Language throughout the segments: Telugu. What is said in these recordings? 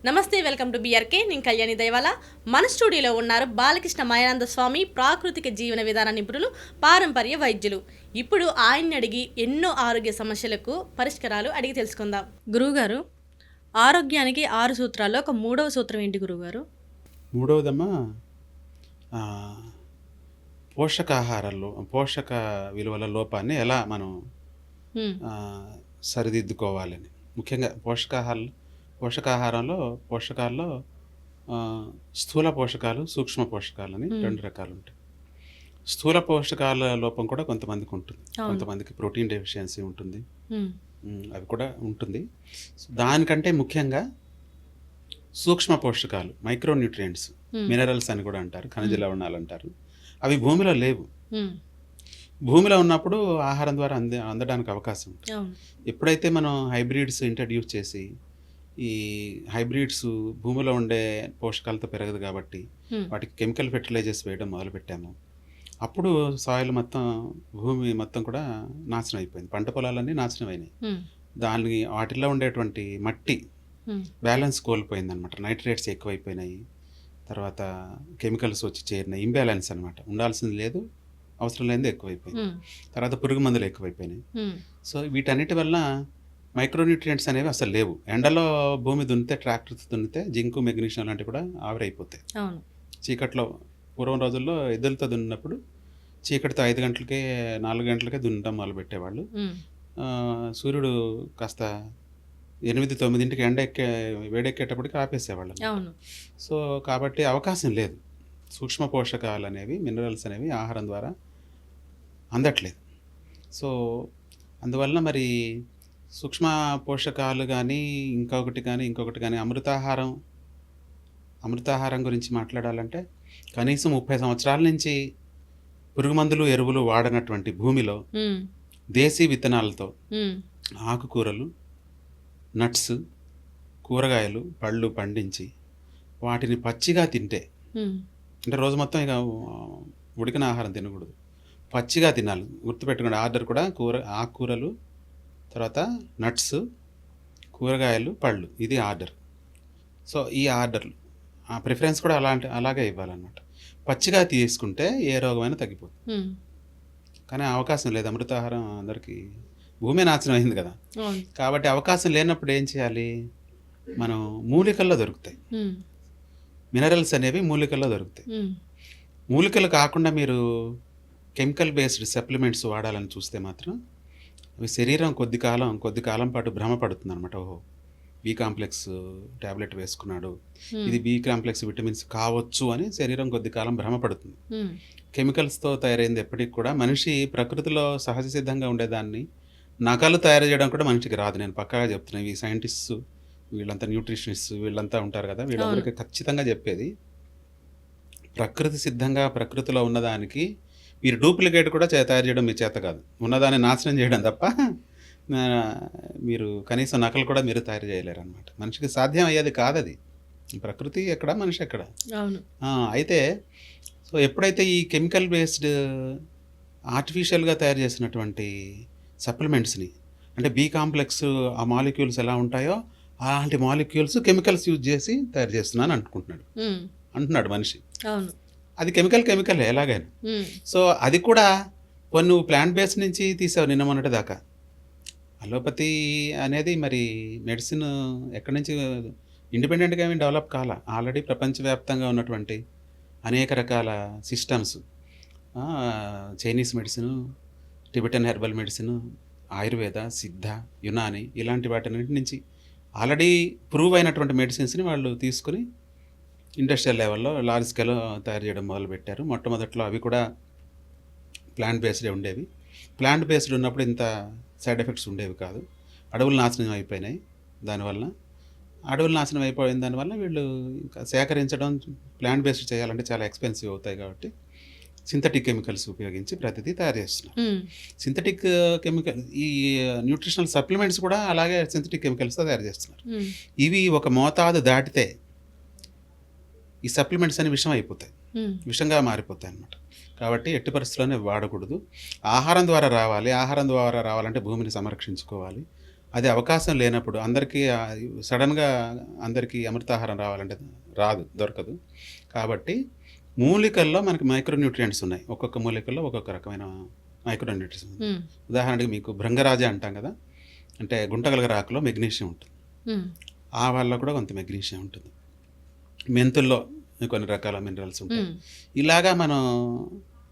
నమస్తే, వెల్కమ్ టు బిఆర్కే. నేను కళ్యాణి దయవాల. మన స్టూడియోలో ఉన్నారు బాలకృష్ణ మయానంద స్వామి, ప్రాకృతిక జీవన విధాన నిపుణులు, పారంపర్య వైద్యులు. ఇప్పుడు ఆయన్ని అడిగి ఎన్నో ఆరోగ్య సమస్యలకు పరిష్కారాలు అడిగి తెలుసుకుందాం. గురువుగారు, ఆరోగ్యానికి 6 సూత్రాల్లో ఒక 3వ సూత్రం ఏంటి గురువుగారు? మూడవదమ్మా పోషకాహారాల్లో పోషక విలువల లోపాన్ని ఎలా మనం హ్మ్. సరిదిద్దుకోవాలని, ముఖ్యంగా పోషకాహారంలో పోషకాల్లో స్థూల పోషకాలు, సూక్ష్మ పోషకాలని 2 రకాలు ఉంటాయి. స్థూల పోషకాల లోపం కూడా కొంతమందికి ఉంటుంది, కొంతమందికి ప్రోటీన్ డెఫిషియన్సీ ఉంటుంది, అవి కూడా ఉంటుంది. దానికంటే ముఖ్యంగా సూక్ష్మ పోషకాలు, మైక్రోన్యూట్రియంట్స్, మినరల్స్ అని కూడా అంటారు, ఖనిజ లవణాలు అంటారు. అవి భూమిలో లేవు. భూమిలో ఉన్నప్పుడు ఆహారం ద్వారా అందడానికి అవకాశం ఉంటుంది. ఎప్పుడైతే మనం హైబ్రిడ్స్ ఇంట్రడ్యూస్ చేసి, ఈ హైబ్రిడ్స్ భూమిలో ఉండే పోషకాలతో పెరగదు కాబట్టి వాటికి కెమికల్ ఫెర్టిలైజర్స్ వేయడం మొదలుపెట్టాము, అప్పుడు సాయిల్ మొత్తం, భూమి మొత్తం కూడా నాశనం అయిపోయింది. పంట పొలాలన్నీ నాశనం అయినాయి. వాటిల్లో ఉండేటువంటి మట్టి బ్యాలెన్స్ కోల్పోయింది అనమాట. నైట్రేట్స్ ఎక్కువైపోయినాయి, తర్వాత కెమికల్స్ వచ్చి చేరినాయి, ఇంబ్యాలెన్స్ అనమాట. ఉండాల్సింది లేదు, అవసరం లేనిది ఎక్కువైపోయింది. తర్వాత పురుగు మందులు ఎక్కువైపోయినాయి. సో వీటన్నిటి వల్ల మైక్రోన్యూట్రియంట్స్ అనేవి అసలు లేవు. ఎండలో భూమి దున్నితే, ట్రాక్టర్తో దున్నితే జింకు, మెగ్నీషియం లాంటివి కూడా ఆవిరైపోతాయి. చీకట్లో పూర్వం రోజుల్లో ఎద్దులతో దున్నినప్పుడు చీకటితో 5 గంటలకే 4 గంటలకే దున్నడం మొదలుపెట్టేవాళ్ళు. సూర్యుడు కాస్త 8-9 వేడెక్కేటప్పటికి ఆపేసేవాళ్ళం. సో కాబట్టి అవకాశం లేదు. సూక్ష్మ పోషకాలు అనేవి, మినరల్స్ అనేవి ఆహారం ద్వారా అందట్లేదు. సో అందువల్ల మరి సూక్ష్మ పోషకాలు కానీ ఇంకొకటి కానీ అమృతాహారం గురించి మాట్లాడాలంటే, కనీసం 30 సంవత్సరాల నుంచి పురుగు మందులు, ఎరువులు వాడనటువంటి భూమిలో దేశీ విత్తనాలతో ఆకుకూరలు, నట్స్, కూరగాయలు, పళ్ళు పండించి వాటిని పచ్చిగా తింటే, అంటే రోజు మొత్తం ఇక ఉడికిన ఆహారం తినకూడదు, పచ్చిగా తినాలి. గుర్తుపెట్టుకోండి, ఆర్డర్ కూడా ఆకుకూరలు, తర్వాత నట్స్, కూరగాయలు, పళ్ళు, ఇది ఆర్డర్. సో ఈ ఆర్డర్లు, ఆ ప్రిఫరెన్స్ కూడా అలాగే ఇవ్వాలన్నమాట. పచ్చిగా తీసుకుంటే ఏ రోగమైనా తగ్గిపోతుంది. కానీ అవకాశం లేదు. అమృతాహారం అందరికీ, భూమి నాశనం అయింది కదా. కాబట్టి అవకాశం లేనప్పుడు ఏం చేయాలి? మనం మూలికల్లో దొరుకుతాయి మినరల్స్ అనేవి, మూలికల్లో దొరుకుతాయి. మూలికలు కాకుండా మీరు కెమికల్ బేస్డ్ సప్లిమెంట్స్ వాడాలని చూస్తే మాత్రం అవి శరీరం కొద్ది కాలం పాటు భ్రమపడుతుంది అనమాట. ఓహో, బి కాంప్లెక్స్ ట్యాబ్లెట్ వేసుకున్నాడు, ఇది బి కాంప్లెక్స్ విటమిన్స్ కావచ్చు అని శరీరం కొద్ది కాలం భ్రమపడుతుంది. కెమికల్స్తో తయారైంది ఎప్పటికి కూడా మనిషి ప్రకృతిలో సహజ సిద్ధంగా ఉండేదాన్ని నకలు తయారు చేయడం కూడా మనిషికి రాదు. నేను పక్కాగా చెప్తున్నాను. ఈ సైంటిస్ట్స్ వీళ్ళంతా, న్యూట్రిషనిస్ట్ వీళ్ళంతా ఉంటారు కదా, వీళ్ళందరికీ ఖచ్చితంగా చెప్పేది, ప్రకృతి సిద్ధంగా ప్రకృతిలో ఉన్నదానికి మీరు డూప్లికేట్ కూడా తయారు చేయడం మీ చేత కాదు. ఉన్నదాన్ని నాశనం చేయడం తప్ప మీరు కనీసం నకలు కూడా మీరు తయారు చేయలేరు అనమాట. మనిషికి సాధ్యం అయ్యేది కాదు అది. ప్రకృతి ఎక్కడ, మనిషి ఎక్కడ. అయితే సో ఎప్పుడైతే ఈ కెమికల్ బేస్డ్ ఆర్టిఫిషియల్గా తయారు చేసినటువంటి సప్లిమెంట్స్ని, అంటే బి కాంప్లెక్స్ ఆ మాలిక్యూల్స్ ఎలా ఉంటాయో అలాంటి మాలిక్యూల్స్ కెమికల్స్ యూజ్ చేసి తయారు చేస్తున్నాను అంటున్నాడు మనిషి. అది కెమికల్ ఎలాగైనా. సో అది కూడా కొన్ని ప్లాంట్ బేస్ నుంచి తీసావు నిన్న మొన్నటి దాకా. అలోపతి అనేది మరి మెడిసిన్ ఎక్కడి నుంచి ఇండిపెండెంట్గా ఏమి డెవలప్ కాల. ఆల్రెడీ ప్రపంచవ్యాప్తంగా ఉన్నటువంటి అనేక రకాల systems, Chinese medicine, Tibetan herbal medicine, Ayurveda, సిద్ధ, యునాని, ఇలాంటి వాటిన్నింటి నుంచి ఆల్రెడీ ప్రూవ్ అయినటువంటి మెడిసిన్స్ని వాళ్ళు తీసుకుని ఇండస్ట్రియల్ లెవెల్లో లార్జ్ స్కేల్లో తయారు చేయడం మొదలుపెట్టారు. మొట్టమొదట్లో అవి కూడా ప్లాంట్ బేస్డే ఉండేవి. ప్లాంట్ బేస్డ్ ఉన్నప్పుడు ఇంత సైడ్ ఎఫెక్ట్స్ ఉండేవి కాదు. అడవులు నాశనం అయిపోయినాయి. దానివల్ల వీళ్ళు ఇంకా సేకరించడం, ప్లాంట్ బేస్డ్ చేయాలంటే చాలా ఎక్స్పెన్సివ్ అవుతాయి కాబట్టి సింథటిక్ కెమికల్స్ ఉపయోగించి ప్రతిదీ తయారు చేస్తున్నారు. సింథటిక్ కెమికల్, ఈ న్యూట్రిషనల్ సప్లిమెంట్స్ కూడా అలాగే సింథటిక్ కెమికల్స్తో తయారు చేస్తున్నారు. ఇవి ఒక మోతాదు దాటితే ఈ సప్లిమెంట్స్ అని విషంగా మారిపోతాయి అన్నమాట. కాబట్టి ఎట్టి పరిస్థితుల్లోనే వాడకూడదు. ఆహారం ద్వారా రావాలంటే భూమిని సంరక్షించుకోవాలి. అది అవకాశం లేనప్పుడు అందరికీ సడన్గా అందరికీ అమృతాహారం రావాలంటే రాదు, దొరకదు. కాబట్టి మూలికల్లో మనకి మైక్రోన్యూట్రియంట్స్ ఉన్నాయి. ఒక్కొక్క మూలికల్లో ఒక్కొక్క రకమైన మైక్రోన్యూట్రియంట్స్ ఉన్నాయి. ఉమ్, ఉదాహరణకి మీకు భృంగరాజ అంటాం కదా, అంటే గుంటగలగర ఆకులో మెగ్నీషియం ఉంటుంది. ఉమ్, ఆవాల్లో కూడా కొంత మెగ్నీషియం ఉంటుంది. మెంతుల్లో కొన్ని రకాల మినరల్స్ ఉంటాయి. ఉమ్, ఇలాగా మనం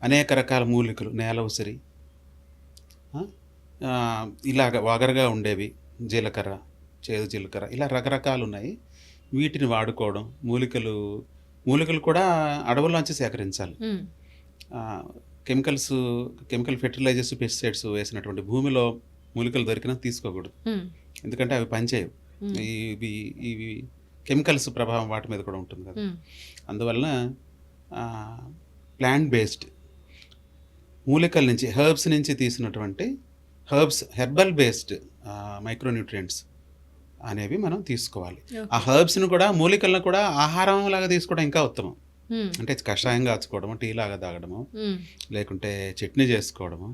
అనేక రకాల మూలికలు, నేల ఉసిరి, ఆ, ఆ, ఇలాగ వగరగా ఉండేవి, జీలకర్ర, చేదు జీలకర్ర, ఇలా రకరకాలు ఉన్నాయి. వీటిని వాడుకోవడం, మూలికలు కూడా అడవుల్లోంచి సేకరించాలి. ఉమ్, ఆ, కెమికల్ ఫెర్టిలైజర్స్, పెస్టిసైడ్స్ వేసినటువంటి భూమిలో మూలికలు దొరికినా తీసుకోకూడదు, ఉమ్, ఎందుకంటే అవి పనిచేయవు. ఉమ్, ఇవి కెమికల్స్ ప్రభావం వాటి మీద కూడా ఉంటుంది కదా. ఉమ్, అందువలన ప్లాంట్ బేస్డ్ మూలికల నుంచి, హెర్బ్స్ నుంచి తీసినటువంటి హెర్బల్ బేస్డ్ మైక్రోన్యూట్రియంట్స్ అనేవి మనం తీసుకోవాలి. ఆ హెర్బ్స్ని కూడా, మూలికలను కూడా ఆహారం లాగా తీసుకోవడం ఇంకా ఉత్తమం. ఉమ్, అంటే కషాయం కాచుకోవడము, టీ లాగా తాగడము, ఉమ్, లేకుంటే చట్నీ చేసుకోవడము,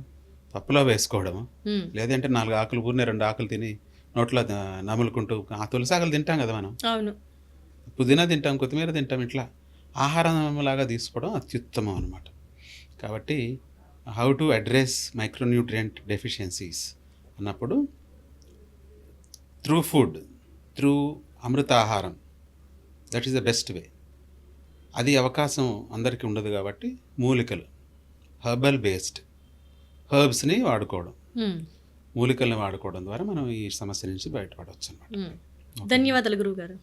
పప్పులో వేసుకోవడము, ఉమ్, లేదంటే 4 ఆకులు ఊరినే 2 ఆకులు తిని నోట్లో నములుకుంటూ, ఆ తులసి ఆకులు తింటాం కదా మనం, అవును. పుదీనా తింటాం, కొత్తిమీర తింటాం, ఇట్లా ఆహారం లాగా తీసుకోవడం అత్యుత్తమం అనమాట. కాబట్టి how to address micronutrient deficiencies అన్నప్పుడు త్రూ ఫుడ్, త్రూ అమృతాహారం, that is the best way. అది అవకాశం అందరికీ ఉండదు కాబట్టి మూలికలు, హెర్బల్ బేస్డ్ హెర్బ్స్ని వాడుకోవడం, ఉమ్, మూలికల్ని వాడుకోవడం ద్వారా మనం ఈ సమస్య నుంచి బయటపడవచ్చు అనమాట. ఉమ్. ధన్యవాదాలు గురువు గారు.